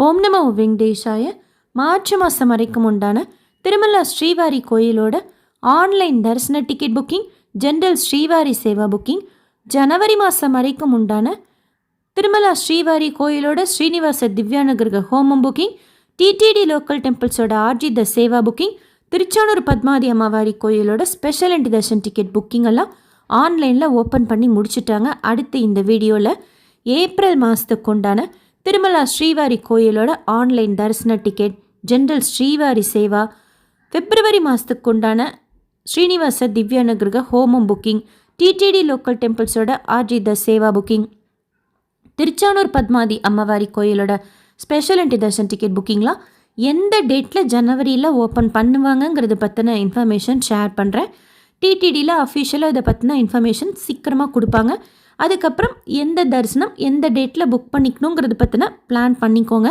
ஓம் நமோ வெங்கடேஷாய. மார்ச் மாதம் வரைக்கும் உண்டான திருமலா ஸ்ரீவாரி கோயிலோட ஆன்லைன் தரிசன ticket booking, general Srivari Seva booking, ஜனவரி மாதம் வரைக்கும் உண்டான திருமலா ஸ்ரீவாரி கோயிலோட ஸ்ரீனிவாச திவ்யானுகிரக ஹோமம் புக்கிங், டிடிடி லோக்கல் டெம்பிள்ஸோட ஆர்ஜித சேவா புக்கிங், திருச்சானூர் பத்மாதி அம்மாவாரி கோயிலோட special and darshan ticket booking எல்லாம் ஆன்லைனில் ஓப்பன் பண்ணி முடிச்சுட்டாங்க. அடுத்து இந்த வீடியோவில் ஏப்ரல் மாதத்துக்கு உண்டான திருமலா ஸ்ரீவாரி கோயிலோட ஆன்லைன் தரிசன டிக்கெட், ஜென்ரல் ஸ்ரீவாரி சேவா, பிப்ரவரி மாதத்துக்கு உண்டான ஸ்ரீனிவாச திவ்யானுகிரக ஹோமம் புக்கிங், டிடிடி லோக்கல் டெம்பிள்ஸோட ஆர்ஜித சேவா புக்கிங், திருச்சானூர் பத்மாதி அம்மாவாரி கோயிலோட ஸ்பெஷல் அண்ட் தர்ஷன் டிக்கெட் புக்கிங்லாம் எந்த டேட்டில் ஜனவரியில் ஓப்பன் பண்ணுவாங்கங்கிறது பற்றின இன்ஃபர்மேஷன் ஷேர் பண்ணுறேன். டிடிடியில் அஃபிஷியலாக இதை பற்றின இன்ஃபர்மேஷன் சீக்கிரமாக கொடுப்பாங்க. அதுக்கப்புறம் எந்த தரிசனம் எந்த டேட்டில் புக் பண்ணிக்கணுங்கிறது பற்றின பிளான் பண்ணிக்கோங்க.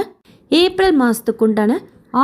ஏப்ரல் மாதத்துக்கு உண்டான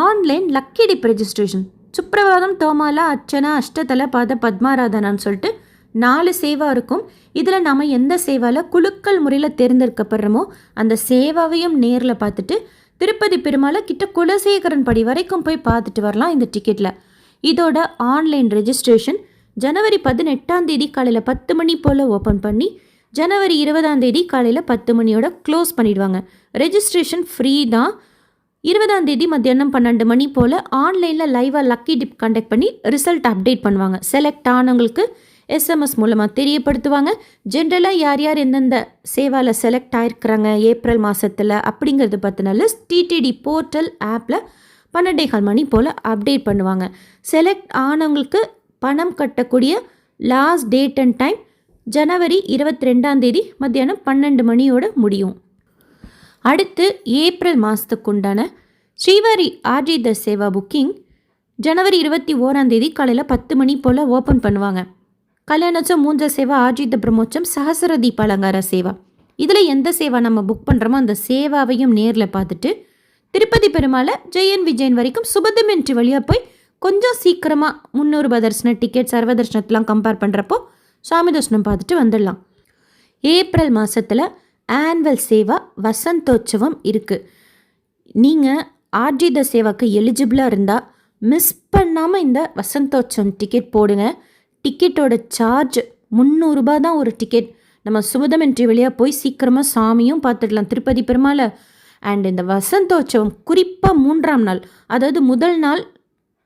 online lucky dip registration, Suprabhatam, Thomala, Archana, Ashtadala Pada, பத்மாராதனான்னு சொல்லிட்டு 4 சேவா இருக்கும். இதில் நம்ம எந்த சேவாவில் குலுக்கல் முறையில் தேர்ந்தெடுக்கப்படுறோமோ அந்த சேவாவையும் நேரில் பார்த்துட்டு திருப்பதி பெருமாளை கிட்ட குலசேகரன் படி வரைக்கும் போய் பார்த்துட்டு வரலாம் இந்த டிக்கெட்டில். இதோட ஆன்லைன் ரெஜிஸ்ட்ரேஷன் ஜனவரி 18 காலையில் 10 மணி போல் ஓப்பன் பண்ணி ஜனவரி 20 காலையில் 10 மணியோட க்ளோஸ் பண்ணிடுவாங்க. ரெஜிஸ்ட்ரேஷன் ஃப்ரீ தான். 20 மத்தியானம் 12 மணி போல் ஆன்லைனில் லைவாக லக்கி டிப் கண்டக்ட் பண்ணி ரிசல்ட் அப்டேட் பண்ணுவாங்க. செலக்ட் ஆனவங்களுக்கு எஸ்எம்எஸ் மூலமாக தெரியப்படுத்துவாங்க. ஜென்ரலாக யார் யார் எந்தெந்த சேவாவில் செலக்ட் ஆகிருக்கிறாங்க ஏப்ரல் மாதத்தில் அப்படிங்கிறது பற்றின லிஸ்ட் டிடிடி போர்ட்டல் ஆப்பில் 12:15 மணி போல் அப்டேட் பண்ணுவாங்க. செலக்ட் ஆனவங்களுக்கு பணம் கட்டக்கூடிய லாஸ்ட் டேட் அண்ட் டைம் ஜனவரி 22 மத்தியானம் 12 மணியோட முடியும். அடுத்து ஏப்ரல் மாதத்துக்கு உண்டான ஸ்ரீவாரி ஆர்ஜித சேவா புக்கிங் ஜனவரி 21 காலையில் 10 மணி போல் ஓப்பன் பண்ணுவாங்க. கல்யாணோற்சவம், மூஞ்சல் சேவா, ஆர்ஜித பிரம்மோற்சவம், சஹசிர தீப அலங்கார சேவா, இதில் எந்த சேவா நம்ம புக் பண்ணுறோமோ அந்த சேவாவையும் நேரில் பார்த்துட்டு திருப்பதி பெருமாளை ஜெயன் விஜயன் வரைக்கும் சுபதமென்ட்ரி வழியாக போய் கொஞ்சம் சீக்கிரமாக 300 ரூபாய் தரிசன டிக்கெட் சர்வ தர்ஷனத்தெலாம் கம்பேர் பண்ணுறப்போ சாமி தர்ஷனம் பார்த்துட்டு வந்துடலாம். ஏப்ரல் மாதத்தில் ஆனுவல் சேவா வசந்தோற்சவம் இருக்குது. நீங்கள் ஆர்ஜித சேவாக்கு எலிஜிபிளாக இருந்தால் மிஸ் பண்ணாமல் இந்த வசந்தோற்சவம் டிக்கெட் போடுங்க. டிக்கெட்டோட சார்ஜ் 300 ரூபாய் தான் ஒரு டிக்கெட். நம்ம சுபதமென்ட்ரி வழியாக போய் சீக்கிரமாக சாமியும் பார்த்துடலாம் திருப்பதி பெருமாளை. அண்ட் இந்த வசந்தோற்சவம் குறிப்பாக 3ஆம் நாள், அதாவது முதல் நாள்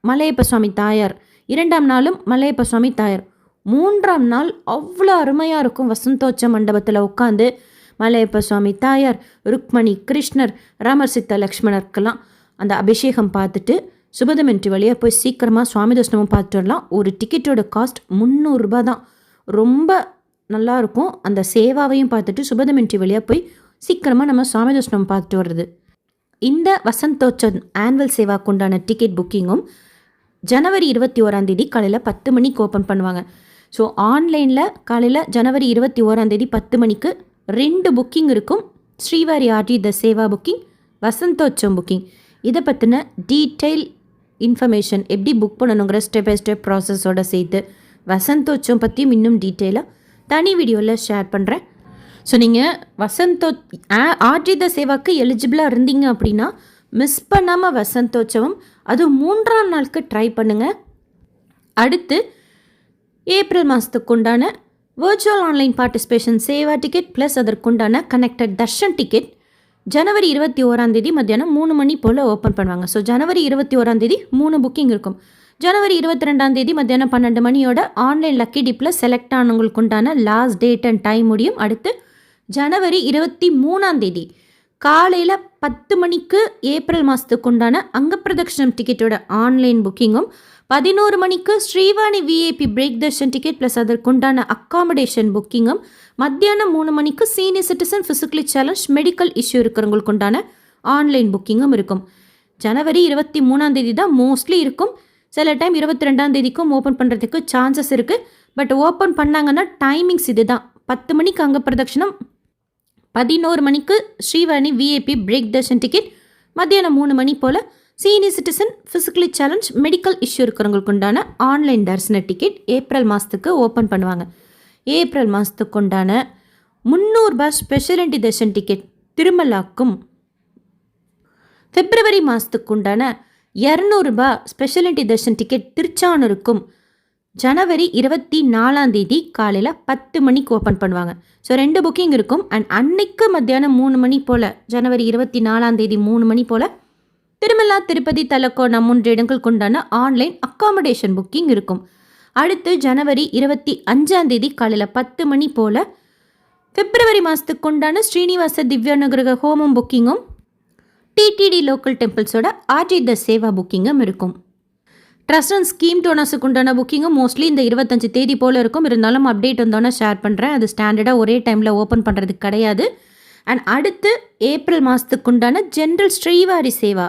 மலையப்ப சுவாமி தாயார், 2ஆம் நாளும் மலையப்ப சுவாமி தாயார், 3ஆம் நாள் அவ்வளோ அருமையாக இருக்கும். வசந்தோற்சவ மண்டபத்தில் உட்காந்து மலையப்ப சுவாமி தாயார், ருக்மணி, கிருஷ்ணர், ராமர், சீதா, லக்ஷ்மணருக்கெல்லாம் அந்த அபிஷேகம் பார்த்துட்டு சுபதமென்ட்ரி வழியாக போய் சீக்கிரமாக சுவாமி தரிசனமும் பார்த்துட்டு வரலாம். ஒரு டிக்கெட்டோட காஸ்ட் 300 ரூபாய் தான். ரொம்ப நல்லாயிருக்கும். அந்த சேவாவையும் பார்த்துட்டு சுபதமென்ட்ரி வழியாக போய் சீக்கிரமாக நம்ம சுவாமி தரிசனம் பார்த்துட்டு வர்றது. இந்த வசந்தோற்சவம் ஆனுவல் சேவாக்கு உண்டான டிக்கெட் புக்கிங்கும் ஜனவரி 21 காலையில் 10 மணிக்கு ஓப்பன் பண்ணுவாங்க. ஸோ ஆன்லைனில் காலையில் ஜனவரி 21 10 மணிக்கு 2 புக்கிங் இருக்கும். Srivari Arjitha Seva booking, Vasanthotsavam booking. இதை பற்றின டீட்டெயில் இன்ஃபர்மேஷன் எப்படி புக் பண்ணணுங்கிற ஸ்டெப் பை ஸ்டெப் ப்ராசஸோடு சேர்த்து வசந்தோற்சவம் பற்றியும் இன்னும் டீட்டெயிலாக தனி வீடியோவில் ஷேர் பண்ணுறேன். ஸோ நீங்கள் ஆர்ஜித சேவாக்கு எலிஜிபிளாக இருந்தீங்க அப்படின்னா மிஸ் பண்ணாமல் வசந்தோற்சவம் அது 3ஆம் நாளுக்கு ட்ரை பண்ணுங்கள். அடுத்து ஏப்ரல் மாதத்துக்கு உண்டான virtual online participation Seva ticket plus அதற்குண்டான கனெக்டட் தர்ஷன் டிக்கெட் ஜனவரி 21 மத்தியானம் 3 மணி போல் ஓப்பன் பண்ணுவாங்க. ஸோ ஜனவரி 21 3 புக்கிங் இருக்கும். ஜனவரி 22 மத்தியானம் 12 மணியோட ஆன்லைன் லக்கி டிப்பில் செலக்ட் ஆனவங்களுக்கு உண்டான லாஸ்ட் டேட் அண்ட் டைம் முடியும். அடுத்து ஜனவரி 23 காலையில் 10 மணிக்கு ஏப்ரல் மாதத்துக்கு உண்டான அங்கப்பிரதட்சணம் டிக்கெட்டோட ஆன்லைன் புக்கிங்கும், 11 மணிக்கு Srivani VIP break darshan ticket plus அதற்குண்டான அக்காமடேஷன் புக்கிங்கும், மத்தியானம் 3 மணிக்கு senior citizen physically challenge medical issue இருக்கிறவங்களுக்கு உண்டான ஆன்லைன் புக்கிங்கும் இருக்கும். ஜனவரி 23 தான் மோஸ்ட்லி இருக்கும். சில டைம் 22 ஓப்பன் பண்ணுறதுக்கு சான்சஸ் இருக்குது. பட் ஓப்பன் பண்ணாங்கன்னா டைமிங்ஸ் இது தான். 10 மணிக்கு அங்கப்பிரதட்சணம், 11 மணிக்கு Srivani VIP break darshan ticket, மத்தியானம் 3 மணி போல் senior citizen physically challenge medical issue இருக்கிறவங்களுக்கு உண்டான ஆன்லைன் தரிசன டிக்கெட் ஏப்ரல் மாதத்துக்கு ஓப்பன் பண்ணுவாங்க. ஏப்ரல் மாதத்துக்கு உண்டான 300 ரூபாய் ஸ்பெஷல் அண்ட் தர்ஷன் டிக்கெட் திருமலாக்கும் பிப்ரவரி மாதத்துக்கு உண்டான 200 ரூபாய் ஸ்பெஷாலிட்டி தர்ஷன் டிக்கெட் திருச்சானூருக்கும் ஜனவரி 24ஆம் தேதி காலையில் 10 மணிக்கு ஓப்பன் பண்ணுவாங்க. ஸோ 2 புக்கிங் இருக்கும். அண்ட் அன்னைக்கு மத்தியானம் 3 மணி போல், ஜனவரி 24ஆம் தேதி 3 மணி போல் திருமலா, திருப்பதி, தலக்கோணம் 3 இடங்களுக்கு உண்டான ஆன்லைன் அக்காமடேஷன் புக்கிங் இருக்கும். அடுத்து ஜனவரி 25ஆம் தேதி காலையில் 10 மணி போல் பிப்ரவரி மாதத்துக்கு உண்டான ஸ்ரீனிவாச திவ்யானுகிரக ஹோமம் புக்கிங்கும் டிடிடி லோக்கல் டெம்பிள்ஸோட ஆர்ஜித சேவா புக்கிங்கும் இருக்கும். ட்ரஸ்ட் அண்ட் ஸ்கீம் டோனர்ஸுக்கு உண்டான புக்கிங்கும் மோஸ்ட்லி இந்த 25 தேதி போல் இருக்கும். இருந்தாலும் அப்டேட் வந்தோன்னே ஷேர் பண்ணுறேன். அது ஸ்டாண்டர்டாக ஒரே டைமில் ஓப்பன் பண்ணுறது கிடையாது. அண்ட் அடுத்து ஏப்ரல் மாதத்துக்கு உண்டான general Srivari Seva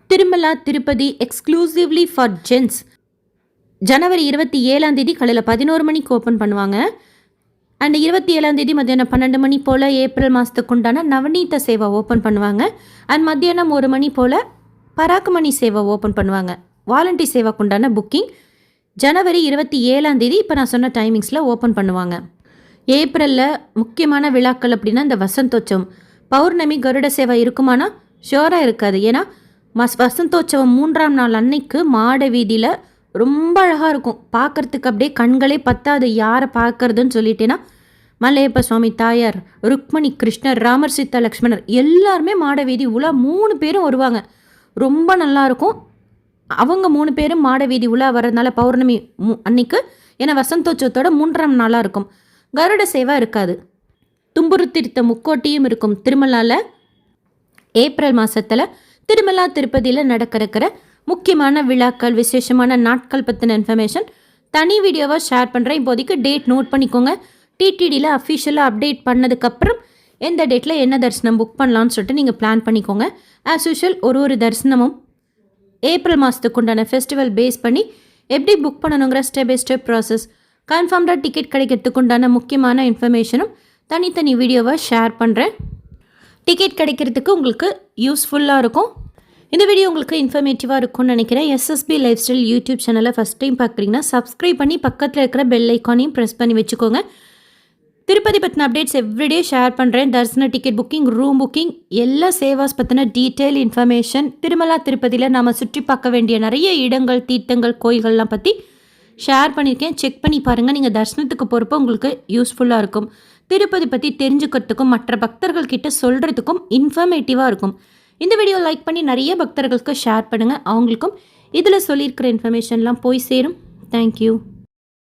Tirumala, Tirupati exclusively for gents ஜனவரி 27ஆம் தேதி காலையில் 11 மணிக்கு ஓப்பன் பண்ணுவாங்க. அண்ட் 27ஆம் தேதி மத்தியானம் 12 மணி போல் ஏப்ரல் மாதத்துக்கு உண்டான நவநீத சேவா ஓப்பன் பண்ணுவாங்க. அண்ட் மத்தியானம் 1 மணி போல் பராக்மணி சேவா ஓப்பன் பண்ணுவாங்க. வாலண்டி சேவாக்கு உண்டான புக்கிங் ஜனவரி 27ஆம் தேதி இப்போ நான் சொன்ன டைமிங்ஸில் ஓப்பன் பண்ணுவாங்க. ஏப்ரலில் முக்கியமான விழாக்கள் அப்படின்னா இந்த வசந்தோற்சவம், பௌர்ணமி, கருட சேவா இருக்குமானா ஷோராக இருக்காது. ஏன்னா வசந்தோற்சவம் 3ஆம் நாள் அன்னைக்கு மாட வீதியில் ரொம்ப அழகாக இருக்கும். பார்க்குறதுக்கு அப்படியே கண்களே பத்தாது யாரை பார்க்கறதுன்னு சொல்லிட்டேன்னா மலையப்ப சுவாமி, தாயார், ருக்மணி, கிருஷ்ணர், ராமர், சீதா, லக்ஷ்மணர் எல்லாருமே மாட வீதி உலா 3 பேரும் வருவாங்க. ரொம்ப நல்லாயிருக்கும். அவங்க 3 பேரும் மாட வீதி உலா வர்றதுனால பௌர்ணமி அன்னைக்கு, ஏன்னா வசந்தோற்சவத்தோட 3ஆம் நாளாக இருக்கும். கருட சேவா இருக்காது. தும்புருத்திருத்த முக்கோட்டியும் இருக்கும். திருமலாவில் ஏப்ரல் மாதத்தில் திருமலா, திருப்பதியில் நடக்கிற முக்கியமான விழாக்கள், விசேஷமான நாட்கள் பற்றின இன்ஃபர்மேஷன் தனி வீடியோவாக ஷேர் பண்ணுறேன். இப்போதைக்கு டேட் நோட் பண்ணிக்கோங்க. டிடிடியில் அஃபிஷியலாக அப்டேட் பண்ணதுக்கப்புறம் எந்த டேட்டில் என்ன தரிசனம் புக் பண்ணலான்னு சொல்லிட்டு நீங்கள் பிளான் பண்ணிக்கோங்க. ஆஸ் யூஷுவல் ஒரு தரிசனமும் ஏப்ரல் மாதத்துக்கு உண்டான ஃபெஸ்டிவல் பேஸ் பண்ணி எப்படி புக் பண்ணணுங்கிற ஸ்டெப் பை ஸ்டெப் ப்ராசஸ், கன்ஃபார்ம்டாக டிக்கெட் கிடைக்கிறதுக்கு உண்டான முக்கியமான இன்ஃபர்மேஷனும் தனித்தனி வீடியோவாக ஷேர் பண்ணுறேன். டிக்கெட் கிடைக்கிறதுக்கு உங்களுக்கு யூஸ்ஃபுல்லாக இருக்கும். இந்த வீடியோ உங்களுக்கு இன்ஃபர்மேட்டிவாக இருக்கும்னு நினைக்கிறேன். எஸ்எஸ்பி லைஃப் ஸ்டைல் யூடியூப் சேனலை ஃபஸ்ட் டைம் பார்க்குறீங்கன்னா சப்ஸ்கிரைப் பண்ணி பக்கத்தில் இருக்கிற பெல் ஐக்கானையும் ப்ரெஸ் பண்ணி வச்சுக்கோங்க. திருப்பதி பற்றின அப்டேட்ஸ் எவ்ரிடே ஷேர் பண்ணுறேன். தரிசன டிக்கெட் புக்கிங், ரூம் புக்கிங், எல்லா சேவாஸ் பற்றின டீட்டெயில் இன்ஃபர்மேஷன், திருமலா திருப்பதியில் நாம் சுற்றி பார்க்க வேண்டிய நிறைய இடங்கள், தீர்த்தங்கள், கோயில்கள்லாம் பற்றி ஷேர் பண்ணியிருக்கேன். செக் பண்ணி பாருங்கள். நீங்கள் தரிசனத்துக்கு போகிறப்போ உங்களுக்கு யூஸ்ஃபுல்லாக இருக்கும். திருப்பதி பற்றி தெரிஞ்சுக்கிறதுக்கும் மற்ற பக்தர்கள் கிட்ட சொல்கிறதுக்கும் இன்ஃபர்மேட்டிவாக இருக்கும். இந்த வீடியோ லைக் பண்ணி நிறைய பக்தர்களுக்கு ஷேர் பண்ணுங்கள். அவங்களுக்கும் இதில் சொல்லியிருக்கிற இன்ஃபர்மேஷன்லாம் போய் சேரும். தேங்க்யூ.